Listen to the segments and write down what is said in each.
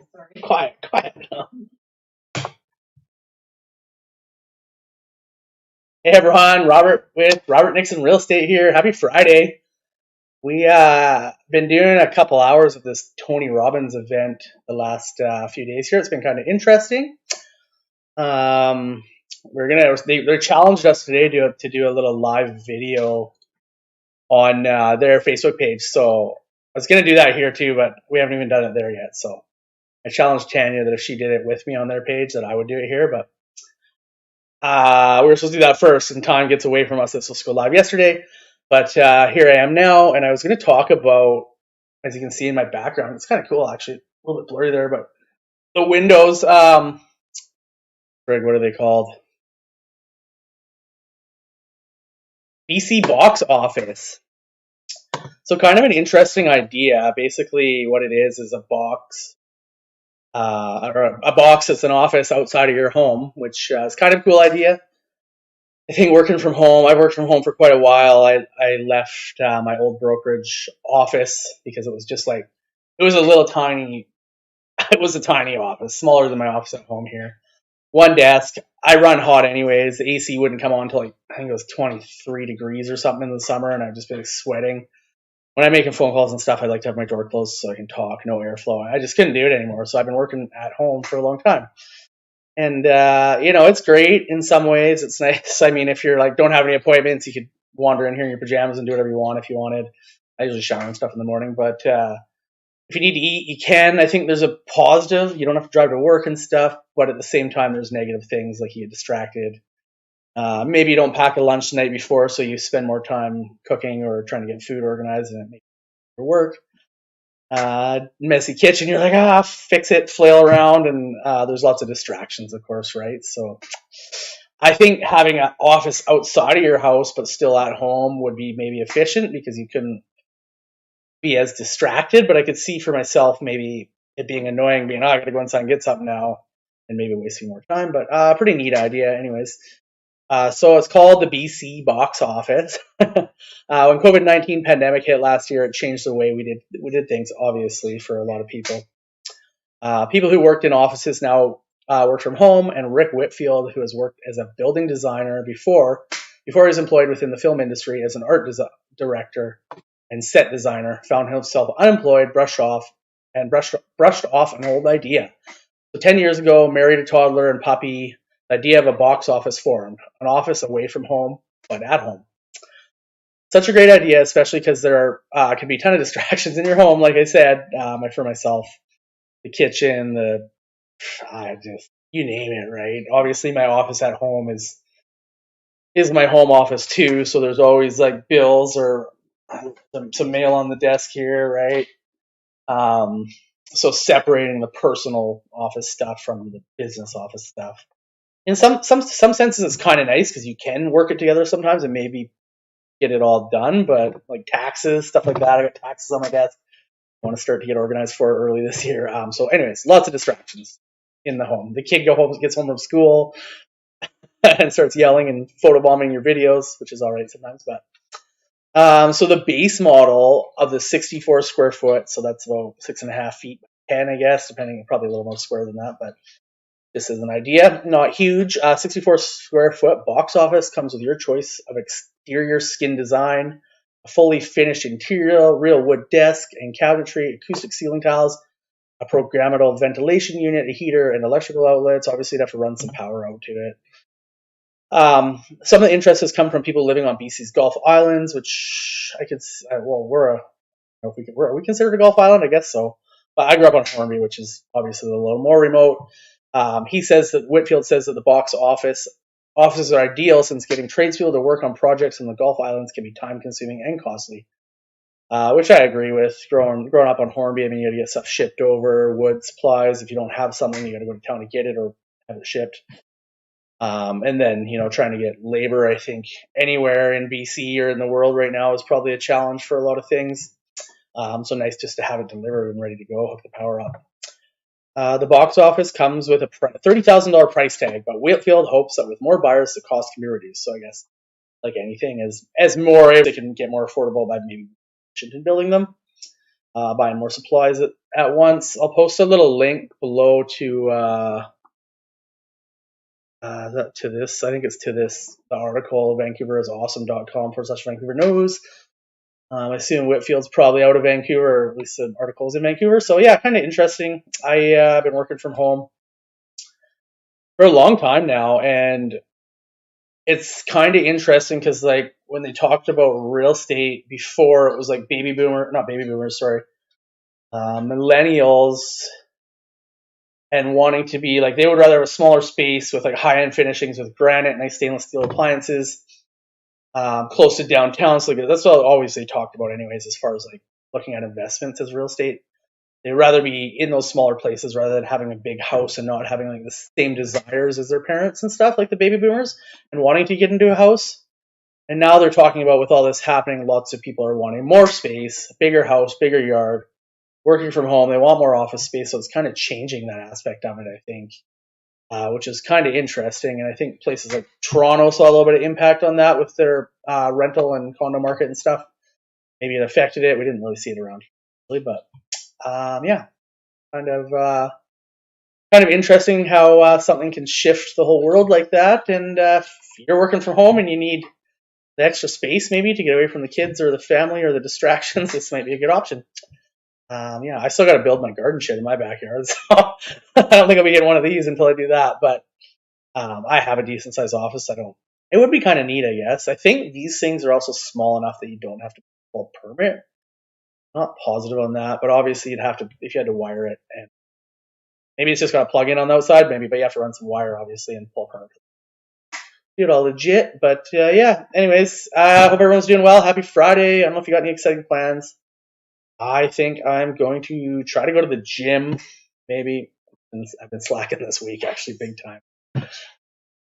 Sorry. Quiet, quiet. Hey everyone, Robert with Robert Nixon Real Estate here. Happy Friday. We been doing a couple hours of this Tony Robbins event the last few days here. It's been kind of interesting. Um, they challenged us today to do a little live video on their Facebook page. So I was gonna do that here too, but we haven't even done it there yet. So I challenged Tanya that if she did it with me on their page, that I would do it here. But we were supposed to do that first, and time gets away from us. This was go live yesterday, but here I am now, and I was going to talk about, as you can see in my background, it's kind of cool actually, a little bit blurry there, but the windows. Greg, what are they called? BC box office. So kind of an interesting idea. Basically, what it is a box, or a box that's an office outside of your home, which is kind of a cool idea. I think working from home, I've worked from home for quite a while. I left my old brokerage office because it was just like, it was a little tiny, it was a tiny office, smaller than my office at home here. One desk. I run hot anyways. The AC wouldn't come on until like, I think it was 23 degrees or something in the summer, and I'd just been like sweating. When I'm making phone calls and stuff, I like to have my door closed so I can talk, no airflow. I just couldn't do it anymore, so I've been working at home for a long time. And it's great in some ways. It's nice. I mean, if you're like don't have any appointments, you could wander in here in your pajamas and do whatever you want if you wanted. I usually shower and stuff in the morning, but if you need to eat, you can. I think there's a positive. You don't have to drive to work and stuff, but at the same time, there's negative things like you get distracted. Maybe you don't pack a lunch the night before, so you spend more time cooking or trying to get food organized, and it makes your work. Messy kitchen, you're like, fix it, flail around, and there's lots of distractions, of course, right? So I think having an office outside of your house but still at home would be maybe efficient because you couldn't be as distracted, but I could see for myself maybe it being annoying, being, I gotta go inside and get something now, and maybe wasting more time, but pretty neat idea anyways. So it's called the BC box office. When COVID-19 pandemic hit last year, it changed the way we did things, obviously, for a lot of people. People who worked in offices now work from home, and Rick Whitfield, who has worked as a building designer before he was employed within the film industry as an art director and set designer, found himself unemployed, brushed off an old idea. So 10 years ago, married a toddler and puppy, the idea of a box office formed, an office away from home, but at home. Such a great idea, especially because there can be a ton of distractions in your home, like I said, for myself. The kitchen, you name it, right? Obviously, my office at home is my home office too, so there's always like bills or some mail on the desk here, right? Um, so separating the personal office stuff from the business office stuff. In some senses, it's kind of nice because you can work it together sometimes and maybe get it all done. But like taxes, stuff like that, I got taxes on my desk. I want to start to get organized for it early this year. So, anyways, lots of distractions in the home. The kid gets home from school and starts yelling and photobombing your videos, which is all right sometimes. But so the base model of the 64 square foot, so that's about 6.5 feet by 10, I guess, depending, probably a little more square than that, but this is an idea, not huge. 64 square foot box office comes with your choice of exterior skin design, a fully finished interior, real wood desk and cabinetry, acoustic ceiling tiles, a programmable ventilation unit, a heater, and electrical outlets. Obviously, you'd have to run some power out to it. Some of the interest has come from people living on BC's Gulf Islands, which I could, are we considered a Gulf Island? I guess so. But I grew up on Hornby, which is obviously a little more remote. Whitfield says that the box offices are ideal since getting tradespeople to work on projects in the Gulf Islands can be time consuming and costly. Which I agree with. Growing up on Hornby, I mean, you got to get stuff shipped over, wood supplies. If you don't have something, you got to go to town to get it or have it shipped. And then, trying to get labor, I think anywhere in BC or in the world right now is probably a challenge for a lot of things. So nice just to have it delivered and ready to go, hook the power up. The box office comes with a $30,000 price tag, but Whitfield hopes that with more buyers, the cost can be reduced. So I guess, like anything, as more, they can get more affordable by maybe building them. buying more supplies at once. I'll post a little link below to to this. I think it's to this the article, vancouverisawesome.com/Vancouver News. I assume Whitfield's probably out of Vancouver, or at least the article's in Vancouver. So yeah, kind of interesting. I've been working from home for a long time now, and it's kind of interesting because like when they talked about real estate before, it was like not baby boomers, sorry, millennials, and wanting to be like they would rather have a smaller space with like high end finishings with granite, nice stainless steel appliances, close to downtown. So like, that's what always they talked about, anyways, as far as like looking at investments as real estate. They'd rather be in those smaller places rather than having a big house and not having like the same desires as their parents and stuff, like the baby boomers, and wanting to get into a house. And now they're talking about with all this happening, lots of people are wanting more space, bigger house, bigger yard, working from home. They want more office space. So it's kind of changing that aspect of it, I think, which is kind of interesting. And I think places like Toronto saw a little bit of impact on that with their rental and condo market and stuff. Maybe it affected it. We didn't really see it around here, really, but yeah, kind of interesting how something can shift the whole world like that. And if you're working from home and you need the extra space maybe to get away from the kids or the family or the distractions, this might be a good option. Yeah, I still got to build my garden shed in my backyard, so I don't think I'll be getting one of these until I do that. But I have a decent sized office. It would be kind of neat, I guess. I think these things are also small enough that you don't have to pull a permit. Not positive on that, but obviously you'd have to if you had to wire it, and maybe it's just got a plug in on the outside, maybe, but you have to run some wire obviously and pull a permit. Do it all legit, but yeah. Anyways, I hope everyone's doing well. Happy Friday. I don't know if you got any exciting plans. I think I'm going to try to go to the gym. Maybe I've been slacking this week, actually, big time.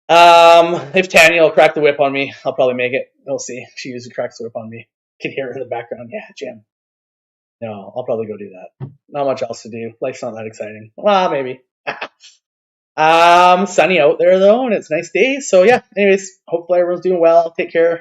If Tanya will crack the whip on me, I'll probably make it. We'll see. She usually cracks the whip on me. You can hear her in the background. Yeah, gym. No, I'll probably go do that. Not much else to do. Life's not that exciting. Well, maybe. Sunny out there though, and it's a nice day. So yeah. Anyways, hopefully everyone's doing well. Take care.